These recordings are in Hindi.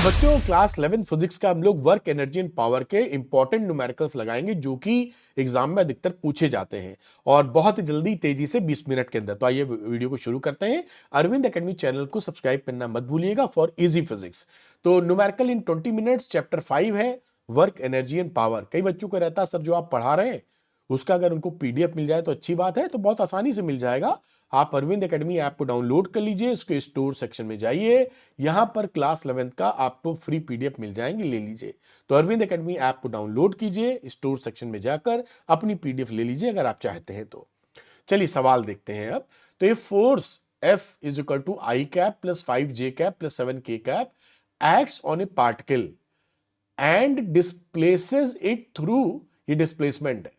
बच्चों क्लास 11 फिजिक्स का हम लोग वर्क एनर्जी एंड पावर के इंपॉर्टेंट न्यूमेरिकल्स लगाएंगे जो कि एग्जाम में अधिकतर पूछे जाते हैं और बहुत ही जल्दी तेजी से 20 मिनट के अंदर। तो आइए वीडियो को शुरू करते हैं। अरविंद एकेडमी चैनल को सब्सक्राइब करना मत भूलिएगा फॉर इजी फिजिक्स। तो न्यूमेरिकल इन 20 मिनट्स चैप्टर 5 है वर्क एनर्जी एंड पावर। कई बच्चों को रहता है सर जो आप पढ़ा रहे हैं उसका अगर उनको पीडीएफ मिल जाए तो अच्छी बात है, तो बहुत आसानी से मिल जाएगा। आप अरविंद एकेडमी ऐप को डाउनलोड कर लीजिए, उसके स्टोर सेक्शन में जाइए, यहां पर क्लास 11 का आपको फ्री पीडीएफ मिल जाएंगे, ले लीजिए। तो अरविंद एकेडमी ऐप को डाउनलोड कीजिए, स्टोर सेक्शन में जाकर अपनी पीडीएफ ले लीजिए अगर आप चाहते हैं तो। चलिए सवाल देखते हैं अब। तो ये force F is equal to I cap plus 5J cap plus 7K cap acts on a particle and displaces it through, ये डिस्प्लेसमेंट है,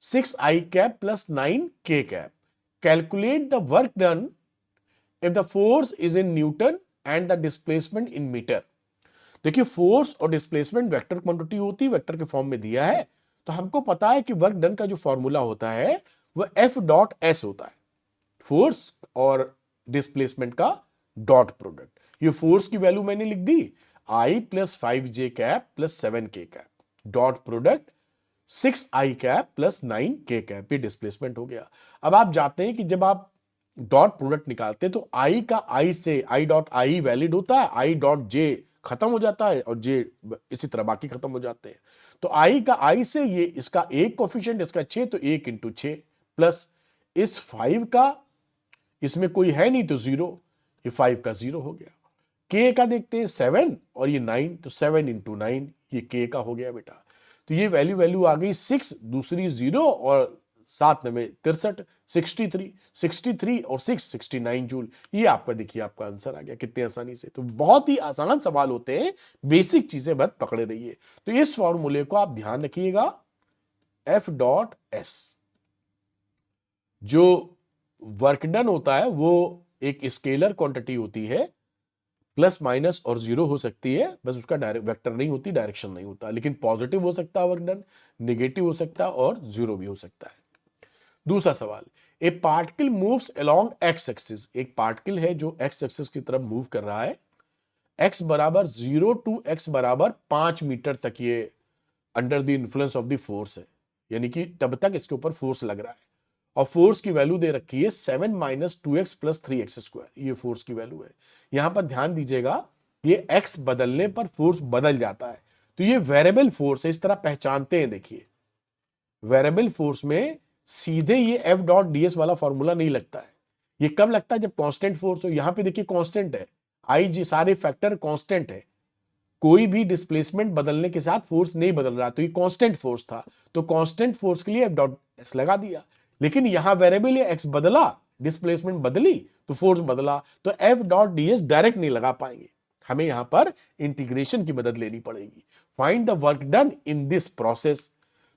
6I cap plus 9K cap. Calculate the work done if the force is in Newton and the displacement in meter। देखिए फोर्स और डिस्प्लेसमेंट वेक्टर क्वांटिटी होती है, वेक्टर के फॉर्म में दिया है। तो हमको पता है कि वर्क डन का जो फॉर्मूला होता है वो F डॉट एस होता है, फोर्स और डिस्प्लेसमेंट का डॉट प्रोडक्ट। ये फोर्स की वैल्यू मैंने लिख दी I plus 5J cap plus 7K cap, dot product 6I cap plus 9K cap, ये डिस्प्लेसमेंट हो गया। अब आप जाते हैं कि जब आप डॉट प्रोडक्ट निकालते हैं तो आई का आई से आई डॉट आई वैलिड होता है, आई डॉट जे खत्म हो जाता है और जे इसी तरह बाकी खत्म हो जाते हैं। तो आई का आई से ये इसका एक कोफिशिएंट, इसका 6, तो 1 इंटू 6 प्लस इस 5 का, इसमें कोई है नहीं तो 0, ये 5 का 0 हो गया। के का देखते हैं 7 और ये 9, तो 7 इंटू 9 ये के का हो गया बेटा। तो ये वैल्यू आ गई 6, दूसरी 0 और 7 में 63, 63 और 6 69 जूल। ये आपका देखिए आपका आंसर आ गया कितने आसानी से। तो बहुत ही आसान सवाल होते हैं, बेसिक चीजें बस पकड़े रहिए। तो इस फॉर्मूले को आप ध्यान रखिएगा, F डॉट एस। जो वर्क डन होता है वो एक स्केलर क्वांटिटी होती है, प्लस माइनस और 0 हो सकती है, बस उसका डायरेक्ट वेक्टर नहीं होती, डायरेक्शन नहीं होता। लेकिन पॉजिटिव हो सकता है वर्क डन, नेगेटिव हो सकता है और 0 भी हो सकता है। दूसरा सवाल, ए particle moves along x axis. एक पार्टिकल है जो एक्स एक्सिस की तरफ मूव कर रहा है, एक्स बराबर 0 टू एक्स बराबर 5 मीटर तक ये under the influence of the force है, यानी कि तब तक इसके ऊपर फोर्स लग रहा है। और फोर्स की वैल्यू दे रखी है 7 minus 2x plus 3x square, ये फोर्स की वैल्यू है। यहां पर ध्यान दीजिएगा, ये x बदलने पर फोर्स बदल जाता है, तो ये वेरिएबल फोर्स है, इस तरह पहचानते हैं। देखिए वेरिएबल फोर्स में सीधे ये F डॉट ds वाला फॉर्मूला नहीं लगता है। ये कब लगता है? जब कांस्टेंट फोर्स हो। यहां पे देखिए कांस्टेंट है, आई जी सारे फैक्टर कांस्टेंट है, कोई भी डिस्प्लेसमेंट बदलने के साथ फोर्स नहीं बदल रहा, तो ये कांस्टेंट फोर्स था, तो कांस्टेंट फोर्स के लिए F डॉट s लगा दिया। लेकिन यहां वेरिएबल है, x बदला, डिस्प्लेसमेंट बदली तो फोर्स बदला, तो F डॉट ds डायरेक्ट नहीं लगा पाएंगे, हमें यहां पर इंटीग्रेशन की मदद लेनी पड़ेगी। Find the work done in this process.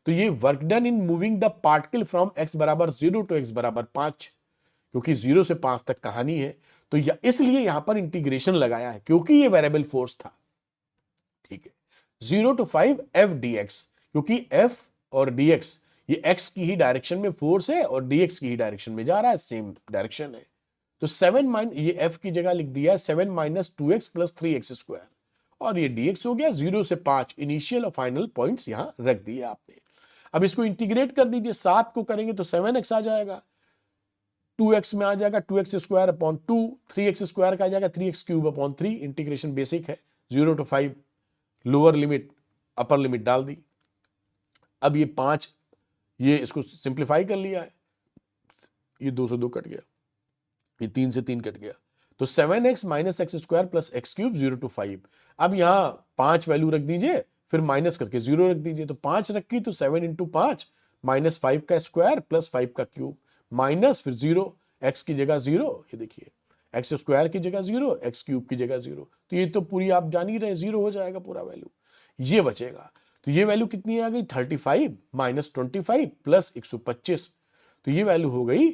तो ये work done in moving the particle from x बराबर 0 टू x बराबर 5, क्योंकि 0 से 5 तक कहानी है, तो इसलिए यहां पर इंटीग्रेशन लगाया है क्योंकि ये वेरिएबल फोर्स था। ठीक है, 0 टू 5 F dx, क्योंकि F और dx ये x की ही डायरेक्शन में फोर्स है और dx की ही डायरेक्शन में जा रहा है, सेम डायरेक्शन है। तो 7 माइन, ये f की जगह लिख दिया है 7 minus 2x plus 3x square, और ये dx हो गया 0 से 5, इनिशियल और फाइनल पॉइंट्स यहां रख दिए आपने। अब इसको इंटीग्रेट कर दीजिए, 7 को करेंगे तो 7x आ जाएगा, 2x में आ जाएगा 2x square upon 2, 3x square का आ जाएगा 3x cube upon 3। Integration basic है, 0 to 5 lower limit upper limit डाल दी। अब ये 5, ये इसको सिंप्लीफाई कर लिया है, ये 2 से 2 कट गया, ये 3 से 3 कट गया, तो 7x minus x square plus x cube 0 to 5। अब यहां 5 वैल्यू रख दीजिए, फिर माइनस करके 0 रख दीजिए, तो 5 रखी तो 7 इंटू 5 माइनस 5 का स्क्वायर प्लस 5 का क्यूब, माइनस फिर 0, एक्स की जगह 0, ये देखिए एक्स स्क्वायर की जगह 0, एक्स क्यूब की जगह 0, तो ये तो पूरी आप जान ही रहे 0 हो जाएगा पूरा वैल्यू, ये बचेगा। तो ये वैल्यू कितनी आ गई? 35 माइनस 25 प्लस 125, तो ये वैल्यू हो गई,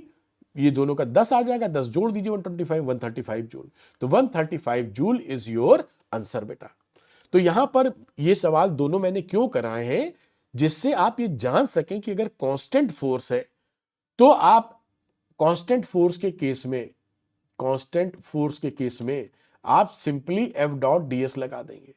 ये दोनों का 10 आ जाएगा, 10 जोड़ दीजिए 125, 135 जूल, तो 135 जूल इज योर आंसर बेटा। तो यहां पर ये सवाल दोनों मैंने क्यों कराए हैं, जिससे आप ये जान सकें कि अगर कांस्टेंट फोर्स है तो आप कांस्टेंट फोर्स के केस में आप सिंपली एफ डॉट ds लगा देंगे,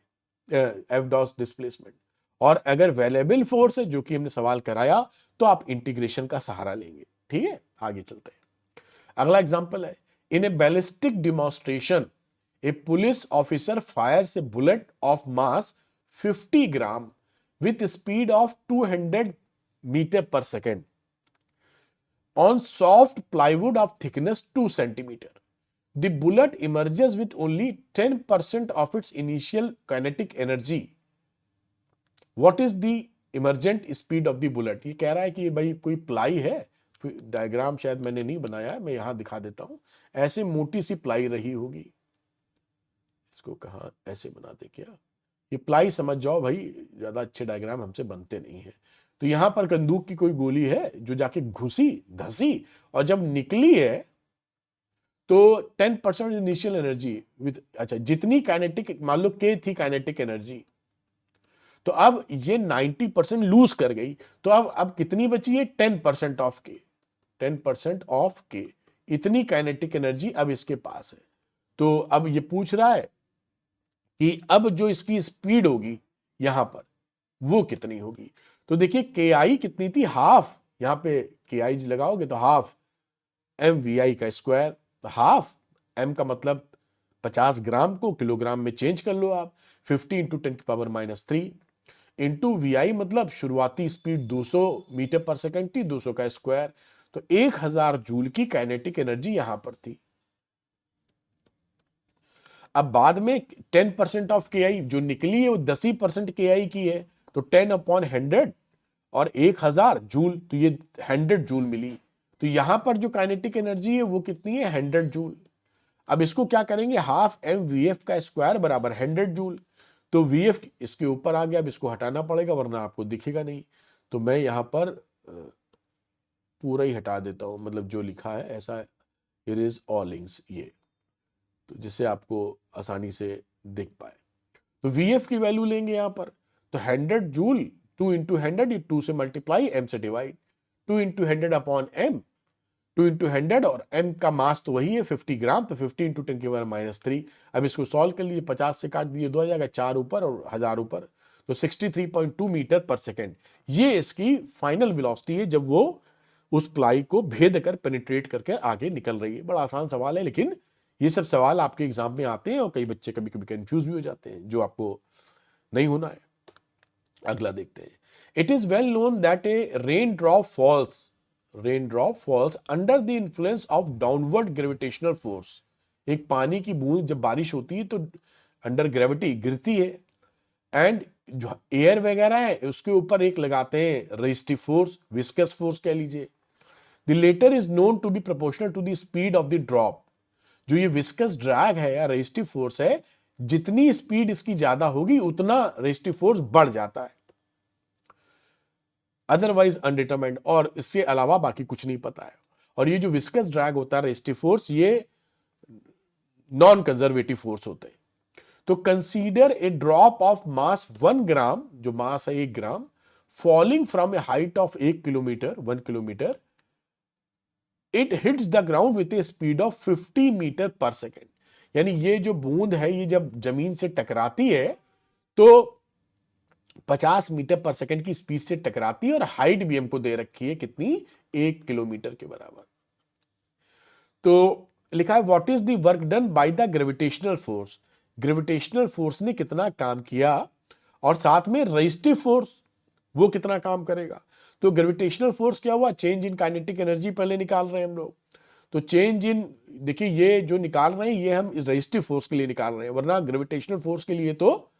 एफ डॉट डिस्प्लेसमेंट। और अगर वेरिएबल फोर्स है जो कि हमने सवाल कराया तो आप इंटीग्रेशन का सहारा लेंगे। ठीक है, आगे चलते हैं। अगला एग्जांपल है, in a ballistic demonstration a police officer fires a bullet of mass 50 gram with speed of 200 meter per second on soft plywood of thickness 2 centimeter. The bullet emerges with only 10% of its initial kinetic energy. What is the emergent speed of the bullet? ये कह रहा है कि भाई कोई प्लाई है, डायग्राम शायद मैंने नहीं बनाया है, मैं यहां दिखा देता हूं। ऐसे मोटी सी प्लाई रही होगी, इसको कहां ऐसे बना दे क्या, ये प्लाई समझ जाओ भाई, ज्यादा अच्छे डायग्राम हमसे बनते नहीं है। तो यहां पर बंदूक की कोई गोली है जो जाके घुसी धसी और जब निकली है तो 10% इनिशियल एनर्जी विद, अच्छा जितनी काइनेटिक, मान लो के थी काइनेटिक एनर्जी, तो अब ये 90% लूज कर गई, तो अब कितनी बची है, 10% ऑफ के, 10% ऑफ के, इतनी काइनेटिक एनर्जी अब इसके पास है। तो अब ये पूछ रहा है कि अब जो इसकी स्पीड होगी यहां पर वो कितनी होगी। तो देखिए के आई कितनी थी, हाफ, यहां पे के आई लगाओगे तो हाफ एम वी आई का स्क्वायर, तो हाफ एम का मतलब 50 ग्राम को किलोग्राम में चेंज कर लो आप, 50 इंटू 10⁻³ इंटू वी आई मतलब शुरुआती स्पीड 200 मीटर पर सेकेंड थी, 200 का स्क्वायर, तो 1000 जूल की काइनेटिक एनर्जी यहां पर थी। अब बाद में 10% ऑफ के आई जो निकली है वो 10% के आई की है, तो 10/100 और 1000 जूल, तो ये 100 जूल मिली। तो यहां पर जो काइनेटिक एनर्जी है वो कितनी है, 100 जूल। अब इसको क्या करेंगे, हाफ एम वी एफ का स्क्वायर बराबर 100 जूल, तो वी एफ इसके ऊपर आ गया, अब इसको हटाना पड़ेगा वरना आपको दिखेगा नहीं। तो मैं यहां पर पूरा ही हटा देता हूं, मतलब जो लिखा है ऐसा, इरेज ऑल लिंक्स, ये तो जिससे आपको आसानी से दिख पाए। तो वीएफ की वैल्यू लेंगे यहां पर, तो 100 जूल 2 इंटू 100, ये 2 से मल्टीप्लाई, एम से divide, 2 into 100 upon M, 2 into 100, और एम का मास तो वही है 50 ग्राम, तो 50 इंटू 10⁻³ अब इसको सॉल्व कर लिए, 50 से काट दिए 2 आ जाएगा, 4 ऊपर और 1000 ऊपर, तो 63.2 मीटर पर सेकेंड ये इसकी फाइनल वेलोसिटी है जब वो उस प्लाई को भेद कर पेनिट्रेट करके आगे निकल रही है। बड़ा आसान सवाल है, लेकिन ये सब सवाल आपके एग्जाम में आते हैं और कई बच्चे कभी कभी कंफ्यूज भी हो जाते हैं, जो आपको नहीं होना है। अगला देखते हैं, it is well known that A rain drop falls under the influence of downward gravitational force. एक पानी की बूंद जब बारिश होती है तो अंडर ग्रेविटी गिरती है, एंड जो एयर वगैरह है उसके ऊपर एक लगाते हैं रेजिस्टिव फोर्स, विस्कस फोर्स कह लीजिए। The latter is known to be proportional to the speed of the drop. जो ये विस्कस ड्रैग है या रेजिस्टिव फोर्स है, जितनी स्पीड इसकी ज्यादा होगी उतना रेजिस्टिव फोर्स बढ़ जाता है, अदरवाइज अनडिटरमाइंड, और इससे अलावा बाकी कुछ नहीं पता है। और ये जो विस्कस ड्रैग होता है, रेजिस्टिव फोर्स, ये नॉन कंजर्वेटिव फोर्स होते हैं। तो consider a drop of mass 1 gram, जो मास है 1 gram, falling from a height of 1 kilometre, 1 kilometre, it hits the ground with a speed of 50 metre per second. यानी ये जो बूंद है ये जब जमीन से टकराती है तो 50 मीटर पर सेकेंड की स्पीड से टकराती है, और हाइट भी हमको दे रखी है कितनी, 1 किलोमीटर के बराबर। तो लिखा है what is the work done by the gravitational force. Gravitational force ने कितना काम किया, और साथ में रेजिस्टिव फोर्स वो कितना काम करेगा। तो ग्रेविटेशनल फोर्स क्या हुआ, चेंज इन काइनेटिक एनर्जी पहले निकाल रहे हैं हम लोग, तो चेंज इन, देखिए ये जो निकाल रहे हैं ये हम रेजिस्टिव फोर्स के लिए निकाल रहे हैं, वरना ग्रेविटेशनल फोर्स के लिए तो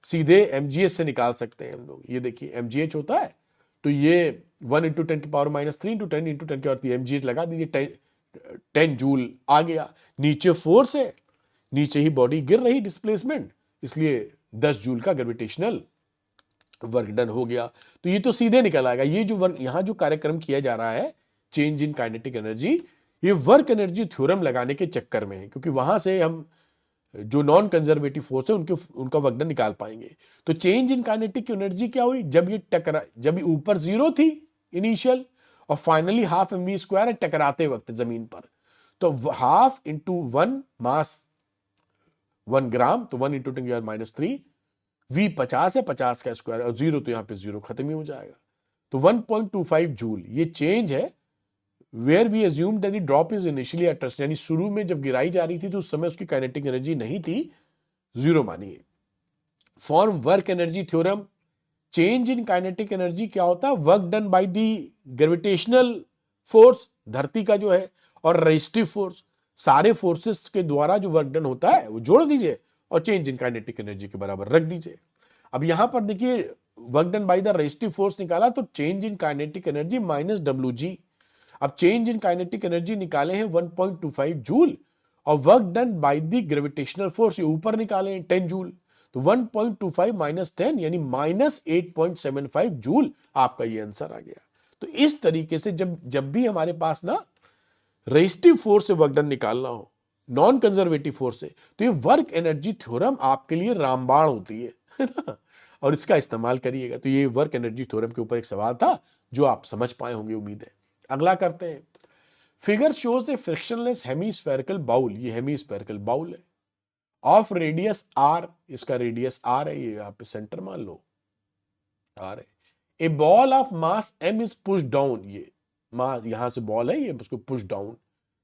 सीधे एमजीएच से निकाल सकते हैं हम लोग। ये देखिए एमजीएच होता है, तो ये 1 इंटू 10⁻³ इंटू 10 इंटू 10⁻³ एमजीएच लगा दीजिए, 10 जूल आ गया। नीचे फोर्स है, नीचे ही बॉडी गिर रही, डिस्प्लेसमेंट, इसलिए 10 जूल का ग्रेविटेशनल वर्क डन हो गया। तो ये तो सीधे निकल आएगा। ये जो वर्क यहां जो कार्यक्रम किया जा रहा है चेंज इन काइनेटिक एनर्जी, ये वर्क एनर्जी थ्योरम लगाने के चक्कर में है, क्योंकि वहां से हम जो नॉन कंजर्वेटिव फोर्स है उनका वर्क डन निकाल पाएंगे। तो चेंज इन काइनेटिक एनर्जी क्या हुई, जब ये ऊपर 0 थी इनिशियल, और finally half M V square है टकराते वक्त जमीन पर, तो हाफ इंटू 1 मास 1 ग्राम, तो 1 इंटू 10⁻³ V 50 है, 50 का स्क्वायर, और 0 तो यहाँ पे 0 खत्म ही हो जाएगा। तो 1.25 जूल ये चेंज है where we assume that the drop is initially at rest, यानी शुरू में जब गिराई जा रही थी तो उस समय उसकी काइनेटिक एनर्जी नहीं थी, 0 मानिए। Form work energy theorem, change in kinetic energy क्या होता है, work done by the gravitational force, धरती का जो है, और रेजिस्टिव फोर्स, सारे फोर्सेस के द्वारा जो वर्क डन होता है वो जोड़ दीजिए और चेंज इन काइनेटिक एनर्जी के बराबर रख दीजिए। अब यहां पर देखिए work done by the resistive force निकाला तो change in kinetic energy minus WG। अब चेंज इन काइनेटिक एनर्जी निकाले हैं 1.25 जूल, और work done by the gravitational force ये ऊपर निकाले हैं 10 जूल, तो 1.25 माइनस 10 यानी माइनस 8.75 जूल आपका ये आंसर आ गया। तो इस तरीके से जब भी हमारे पास ना रेजिस्टिव फोर्स से वर्क डन निकालना हो, नॉन कंजर्वेटिव फोर्स से, तो ये वर्क एनर्जी थ्योरम आपके लिए रामबाण होती है ना, और इसका इस्तेमाल करिएगा। तो ये वर्क एनर्जी थ्योरम के ऊपर एक सवाल था जो आप समझ पाए होंगे, उम्मीद है। अगला करते हैं। Figure shows a frictionless hemispherical bowl, ये हेमीस्फेरिकल बाउल है, ऑफ रेडियस R, इसका रेडियस R है, ये आप सेंटर मान लो R है। A ball of mass M is push down, ये यहां से बॉल है, ये उसको push down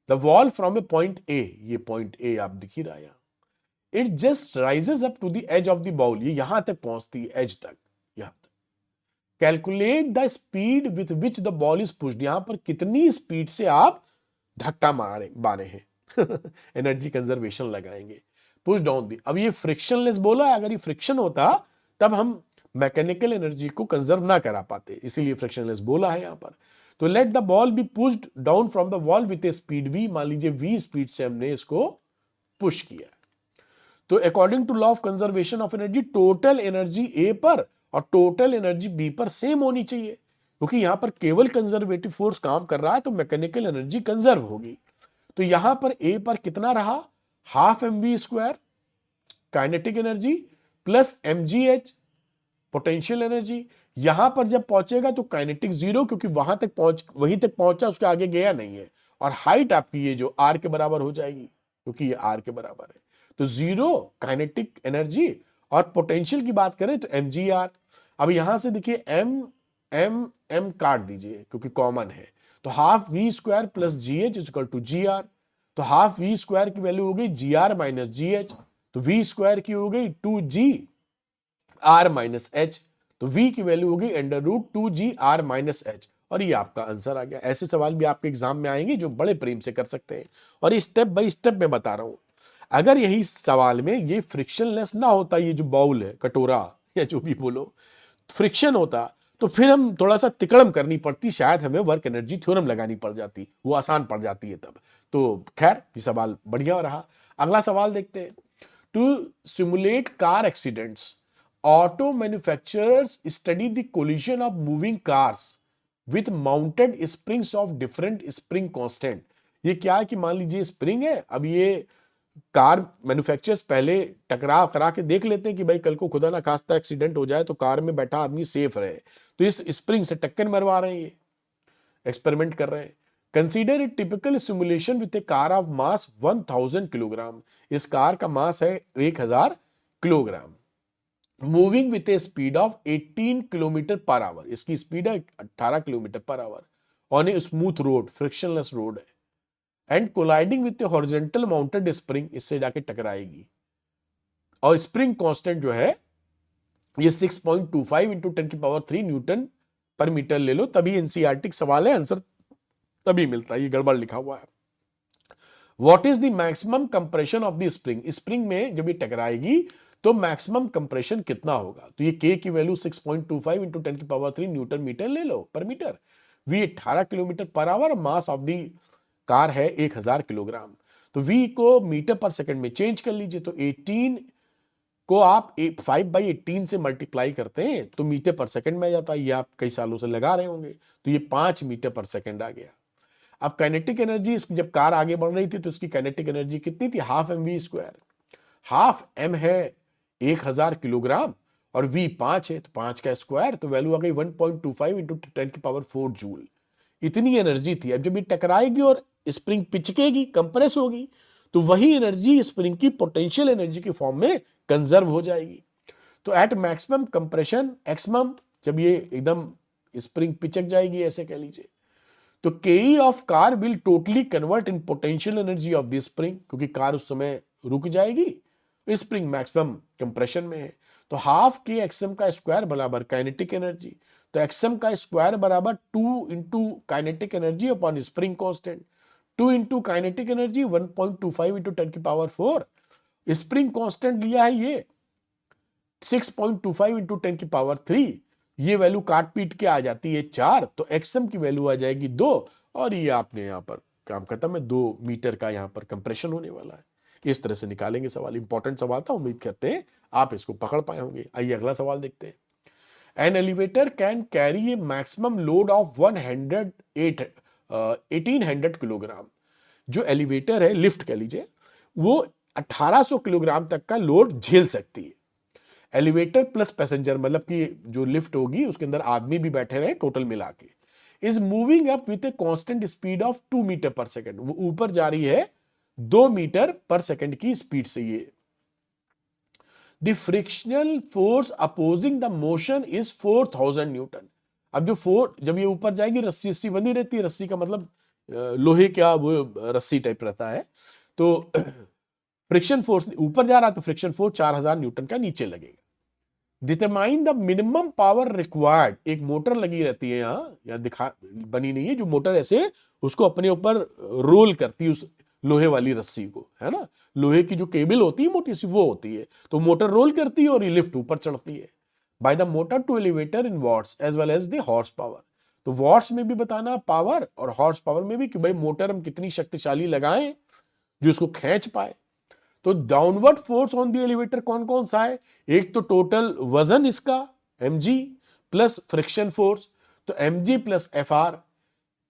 the wall from a point A, ये पॉइंट A आप दिख ही रहा है। It just rises up to the edge of the bowl, ये यहां तक पहुंचती है, एज तक, यहां तक। Calculate the speed with which the ball is pushed, यहां पर कितनी स्पीड से आप धक्का मारे हैं एनर्जी कंजर्वेशन लगाएंगे, पुश डाउन दी। अब ये फ्रिक्शनलेस बोला है, अगर ये फ्रिक्शन होता तब हम मैकेनिकल एनर्जी को कंजर्व ना करा पाते, इसीलिए फ्रिक्शनलेस बोला है यहां पर। तो let the ball be pushed down from the wall with a speed V, मान लीजिए V स्पीड से हमने इसको पुश किया। तो according to law of conservation of energy, total energy A पर और टोटल एनर्जी B पर सेम होनी चाहिए, क्योंकि यहां पर केवल कंजर्वेटिव फोर्स काम कर रहा है तो मैकेनिकल एनर्जी कंजर्व होगी। तो यहां पर A पर कितना रहा, half mv² kinetic energy plus mgh potential energy. यहां पर जब पहुंचेगा तो काइनेटिक 0, क्योंकि वहीं तक पहुंचा, उसके आगे गया नहीं है, और हाइट आपकी ये जो R के बराबर हो जाएगी, क्योंकि ये R के बराबर है। तो 0 काइनेटिक एनर्जी, और पोटेंशियल की बात करें तो mgr। अब यहां से देखिए m काट दीजिए क्योंकि कॉमन है, तो half v² plus GH is equal to GR। तो हाफ v² की वैल्यू हो गई GR माइनस GH, तो v² की हो गई 2GR माइनस H, तो v की वैल्यू हो गई √2GR माइनस H, और ये आपका आंसर आ गया। ऐसे सवाल भी आपके एग्जाम में आएंगे जो बड़े प्रेम से कर सकते हैं, और ये स्टेप बाय स्टेप में बता रहा हूं। अगर यही सवाल में ये फ्रिक्शनलेस ना होता, ये जो बाउल है, कटोरा या जो भी बोलो, फ्रिक्शन होता, तो फिर हम थोड़ा सा तिकड़म करनी पड़ती, शायद हमें वर्क एनर्जी थ्योरम लगानी पड़ जाती, वो आसान पड़ जाती है तब। तो खैर ये सवाल बढ़िया रहा। अगला सवाल देखते हैं। To simulate car accidents, auto manufacturers study the collision of moving cars with mounted springs of different spring constant. ये क्या है कि मान लीजिए स्प्रिंग है, अब ये कार मैन्युफैक्चरर्स पहले टकराव करा के देख लेते हैं कि भाई कल को खुदा ना खास्ता एक्सीडेंट हो जाए तो कार में बैठा आदमी सेफ रहे, तो इस स्प्रिंग से टक्कर मरवा रहे हैं, ये एक्सपेरिमेंट कर रहे हैं। Consider a typical simulation with a car of mass 1000 kilogram, इस कार का मास है 1000 kilogram, moving with a speed of 18 kilometre पर आवर, इसकी स्पीड है 18 किलोमीटर पर hour, on a smooth road, frictionless road है, and colliding with horizontal mounted spring, इससे जाके टकराएगी, और स्प्रिंग कांस्टेंट जो है ये 6.25 इंटू 10⁻³ न्यूटन पर मीटर ले लो, तभी एनसीईआरटी सवाल है, आंसर तभी मिलता है, ये गड़बड़ लिखा हुआ है। What is the maximum compression of the spring, spring में जब ये टकराएगी तो मैक्सिमम कंप्रेशन कितना होगा, तो ये K की वैल्यू 6.25 इंटू 10⁻³ न्यूटन मीटर ले लो पर मीटर, V 18 किलोमीटर पर hour, mass of the car है 1000 किलोग्राम, तो V को मीटर पर सेकंड में चेंज कर लीजिए, तो 18 को आप 5/18 से मल्टीप्लाई करते हैं तो मीटर पर सेकंड में आ जाता है, ये आप कई सालों से लगा रहे होंगे, तो ये 5 मीटर पर सेकंड आ गया। अब काइनेटिक एनर्जी, जब कार आगे बढ़ रही थी तो इसकी काइनेटिक एनर्जी कितनी थी, हाफ mv², हाफ m है 1000 किलोग्राम और v 5 है, तो 5 का स्क्वायर, तो वैल्यू आ गई 1.25 इंटू 10⁴ जूल, इतनी एनर्जी थी। अब जब ये टकराएगी और स्प्रिंग पिचकेगी, कंप्रेस होगी, तो वही एनर्जी स्प्रिंग की पोटेंशियल एनर्जी की फॉर्म में कंजर्व हो जाएगी। तो एट मैक्सिमम कंप्रेशन एक्समम, जब ये एकदम स्प्रिंग पिचक जाएगी ऐसे कह लीजिए, तो के of car will totally convert in potential energy of the spring, क्योंकि कार उस समय रुक जाएगी, स्प्रिंग मैक्सिमम कंप्रेशन में है। तो हाफ के एक्सएम का स्क्वायर बराबर काइनेटिक एनर्जी, तो एक्सएम का स्क्वायर बराबर 2 into kinetic energy upon spring constant. 2 into kinetic energy 1.25 into 10⁴। Spring constant लिया है ये 6.25 इंटू 10⁻3। ये वैल्यू काट पीट के आ जाती है 4, तो एक्सएम की वैल्यू आ जाएगी 2, और ये आपने यहां पर काम खत्म है। 2 मीटर का यहां पर कंप्रेशन होने वाला है। इस तरह से निकालेंगे सवाल। इंपॉर्टेंट सवाल था, उम्मीद करते हैं आप इसको पकड़ पाए होंगे। आइए अगला सवाल देखते हैं। An elevator can carry A maximum load of 1800 kilogram. जो एलिवेटर है, लिफ्ट कह लीजिए, वो 1800 किलोग्राम तक का लोड झेल सकती है। एलिवेटर प्लस पैसेंजर, मतलब कि जो लिफ्ट होगी उसके अंदर आदमी भी बैठे रहे टोटल मिला के, is moving up with a constant speed of 2 metre पर सेकंड। वो ऊपर जा रही है 2 मीटर पर सेकंड की स्पीड से। ये the frictional force opposing the motion is 4000 Newton. अब जब ये ऊपर जाएगी, रस्सी बंधी रहती है, रस्सी का मतलब लोहे का वो रस्सी टाइप रहता है, तो फ्रिक्शन फोर्स ऊपर जा रहा, तो फ्रिक्शन फोर्स 4000 न्यूटन का नीचे लगेगा। Determine the minimum power required. एक मोटर लगी रहती है यहाँ दिखा बनी नहीं है, जो मोटर ऐसे उसको अपने ऊपर रोल करती है, उस लोहे वाली रस्सी को, है ना। लोहे की जो केबल होती है मोटी सी, वो होती है, तो मोटर रोल करती है और ये लिफ्ट ऊपर चढ़ती है। By the motor to elevator in watts as well as the horsepower. तो वॉट्स में भी बताना पावर, और हॉर्स पावर में भी कि भाई मोटर हम कितनी शक्तिशाली लगाएं जो इसको खींच पाए। तो downward force on the elevator कौन कौन सा है? एक तो टोटल वजन इसका mg प्लस फ्रिक्शन फोर्स, तो mg प्लस fr।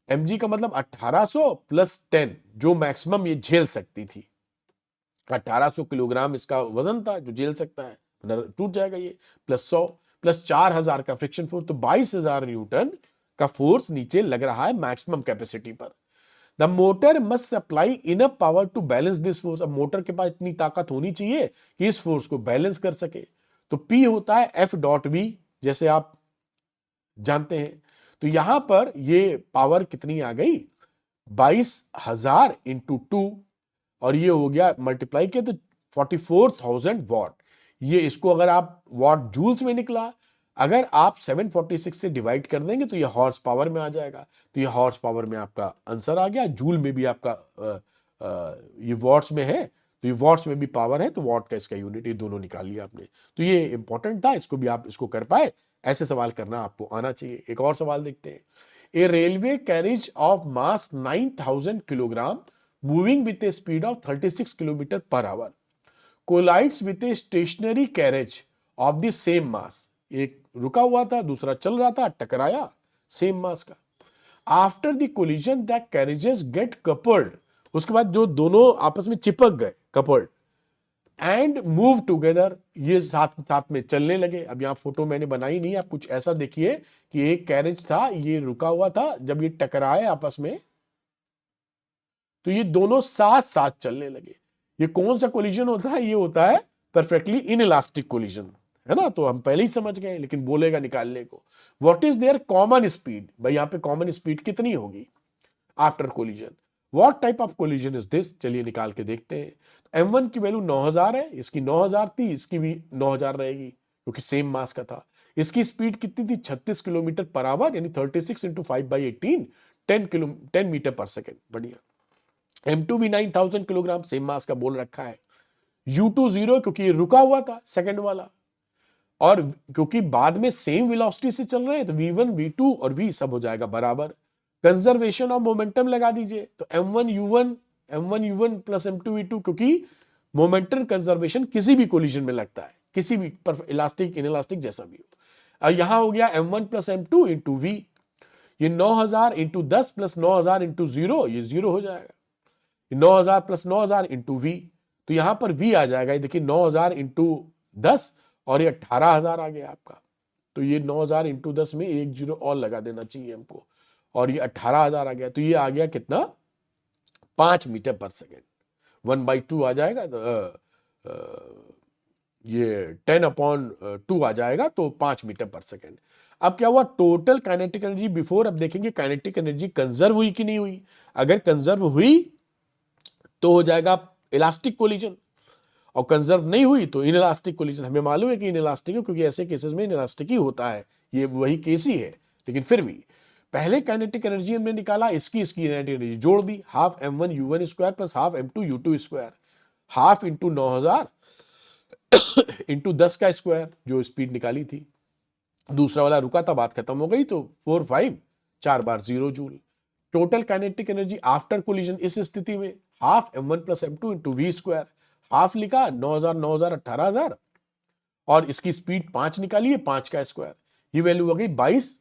mg का मतलब 1800 प्लस 10, जो मैक्सिमम ये झेल सकती थी। 1800 किलोग्राम इसका वजन था जो झेल सकता है, टूट जाएगा ये, प्लस 100 प्लस 4000 का फ्रिक्शन फोर्स, तो 22000 न्यूटन का फोर्स नीचे लग रहा है मैक्सिमम कैपेसिटी पर। The motor must supply enough power to balance this force. अब मोटर के पास इतनी ताकत होनी चाहिए कि इस फोर्स को बैलेंस कर सके। तो P होता है F डॉट V, जैसे आप जानते हैं। तो यहां पर ये पावर कितनी आ गई? 22000 इंटू 2, और ये हो गया मल्टीप्लाई किया तो 44,000 वॉट। ये इसको अगर आप वॉट जूल्स में निकला, अगर आप 746 से डिवाइड कर देंगे तो ये हॉर्स पावर में आ जाएगा। तो ये हॉर्स पावर में आपका आंसर आ गया। जूल में भी आपका ये वॉट्स में है, तो ये वॉट्स में भी पावर है, तो वॉट का इसका यूनिट, ये दोनों निकाल लिया आपने। तो ये इंपॉर्टेंट था, इसको भी आप इसको कर पाए। ऐसे सवाल करना आपको आना चाहिए। एक और सवाल देखते हैं। A railway carriage of mass 9000 kilogram moving with a speed of 36 kilometre पर hour collides with a stationary carriage of the same mass. एक रुका हुआ था, दूसरा चल रहा था, टकराया सेम मास का। After the collision the carriages get coupled. उसके बाद जो दोनों आपस में चिपक गए, कपल्ड, एंड मूव टुगेदर, ये साथ साथ में चलने लगे। अब यहां फोटो मैंने बनाई नहीं, आप कुछ ऐसा देखिए कि एक कैरेज था, ये रुका हुआ था, जब ये टकराए आपस में तो ये दोनों साथ साथ चलने लगे। ये कौन सा कोलिजन होता है? ये होता है परफेक्टली इनइलास्टिक कोलिजन, है ना। तो हम पहले ही समझ गए, लेकिन बोलेगा निकालने को। What is their common speed? भाई यहां पे कॉमन स्पीड कितनी होगी after collision? What type of collision is this? चलिए निकाल के देखते हैं। m1 की वैल्यू 9000 है, इसकी 9000 थी, इसकी भी 9000 रहेगी क्योंकि सेम मास का था। इसकी स्पीड कितनी थी? 36 किलोमीटर पर आवर, यानी 36 इंटू 5/18, 10 मीटर पर सेकेंड। बढ़िया। M2 भी 9000 किलोग्राम, सेम मास का बोल रखा है। U2 0, क्योंकि ये रुका हुआ था सेकंड वाला, और क्योंकि बाद में सेम वेलोसिटी से चल रहे हैं तो V1 V2 और V सब हो जाएगा बराबर। कंजर्वेशन ऑफ मोमेंटम लगा दीजिए, तो M1 U1 plus M2 V2, क्योंकि मोमेंटम कंजर्वेशन किसी भी कोलिजन में लगता है, किसी भी पर इलास्टिक इनइलास्टिक जैसा भी हो। अब यहां हो गया M1 plus M2 into V। ये 9000 इंटू 10 प्लस 9000 इंटू 0, ये 0 हो जाएगा। 9000 प्लस 9000 इंटू V, तो यहां पर V आ जाएगा। ये देखिए 9000 इंटू 10, और ये 18000 आ गया आपका। तो ये 9000 इंटू 10 में एक 0 और लगा देना चाहिए हमको, और ये 18000 आ गया। तो ये आ गया कितना? 5 मीटर पर सेकेंड। 1/2 आ जाएगा, ये 10/2 आ जाएगा, तो 5 मीटर पर सेकेंड। अब क्या हुआ, टोटल काइनेटिक एनर्जी बिफोर, अब देखेंगे काइनेटिक एनर्जी कंजर्व हुई कि नहीं हुई। अगर कंजर्व हुई तो हो जाएगा इलास्टिक कोलिजन, और कंजर्व नहीं हुई तो इनइलास्टिक कोलिजन। हमें मालूम है कि इनइलास्टिक है क्योंकि ऐसे केसेस में इनइलास्टिक ही होता है, ये वही केस ही है। लेकिन फिर भी पहले काइनेटिक एनर्जी हमने निकाला, इसकी काइनेटिक एनर्जी जोड़ दी, half m1 u1 square plus half m2 u2 square, half into 9000 into 10 का स्क्वायर जो स्पीड निकाली थी। दूसरा वाला रुका था, बात खत्म हो गई, तो 4 5 4 बार 0 joule. Total kinetic energy after collision इस स्थिति में half m1 plus m2 into V square, half लिखा 9000 9000 18000, और इसकी स्पीड 5 निकालिए, 5 का स्क्वायर, ये वैल्यू हो गई 22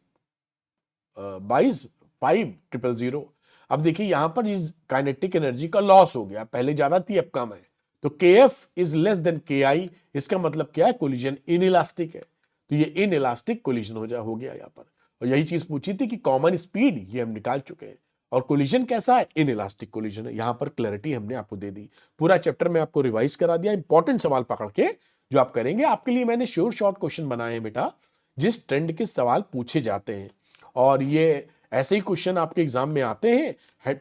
5,000। अब देखिए यहां पर इस काइनेटिक एनर्जी का लॉस हो गया, पहले ज्यादा थी अब कम है, तो kf is less than ki। इसका मतलब क्या है, कोलिजन इनइलास्टिक है, तो ये इनइलास्टिक कोलिजन हो गया यहां पर। और यही चीज पूछी थी कि कॉमन स्पीड, ये हम निकाल चुके हैं, और कोलिजन कैसा है, इनइलास्टिक कोलिजन है। यहां पर क्लैरिटी हमने आपको दे दी, पूरा चैप्टर में आपको रिवाइज करा दिया, इंपॉर्टेंट सवाल पकड़ के जो आप करेंगे। आपके लिए मैंने श्योर शॉर्ट क्वेश्चन बनाए हैं बेटा, जिस ट्रेंड के सवाल पूछे जाते हैं, और ये ऐसे ही क्वेश्चन आपके एग्जाम में आते हैं।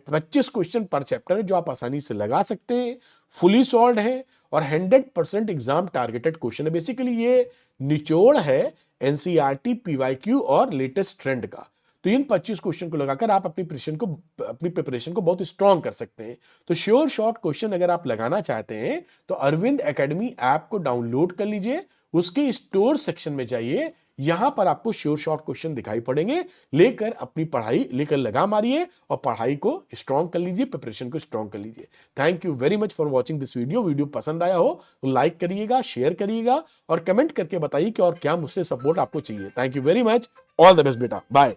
25 क्वेश्चन पर चैप्टर है जो आप आसानी से लगा सकते हैं, फुली सॉल्व्ड है, और 100% एग्जाम टारगेटेड क्वेश्चन है। बेसिकली ये निचोड़ है एनसीईआरटी, पीवाईक्यू और लेटेस्ट ट्रेंड का। तो इन 25 क्वेश्चन को लगाकर आप अपनी प्रिपरेशन को बहुत स्ट्रांग कर सकते हैं। तो श्योर शॉर्ट क्वेश्चन अगर आप लगाना चाहते हैं तो अरविंद एकेडमी ऐप को डाउनलोड कर लीजिए, उसके स्टोर सेक्शन में जाइए, यहां पर आपको श्योर शॉर्ट क्वेश्चन दिखाई पड़ेंगे, लेकर अपनी पढ़ाई लेकर लगा मारिए और पढ़ाई को स्ट्रांग कर लीजिए, प्रिपरेशन को स्ट्रांग कर लीजिए। Thank you very much for watching this video पसंद आया हो तो लाइक करिएगा, शेयर करिएगा, और कमेंट करके बताइए कि और क्या मुझसे सपोर्ट आपको चाहिए। Thank you very much, all the best बेटा, बाय।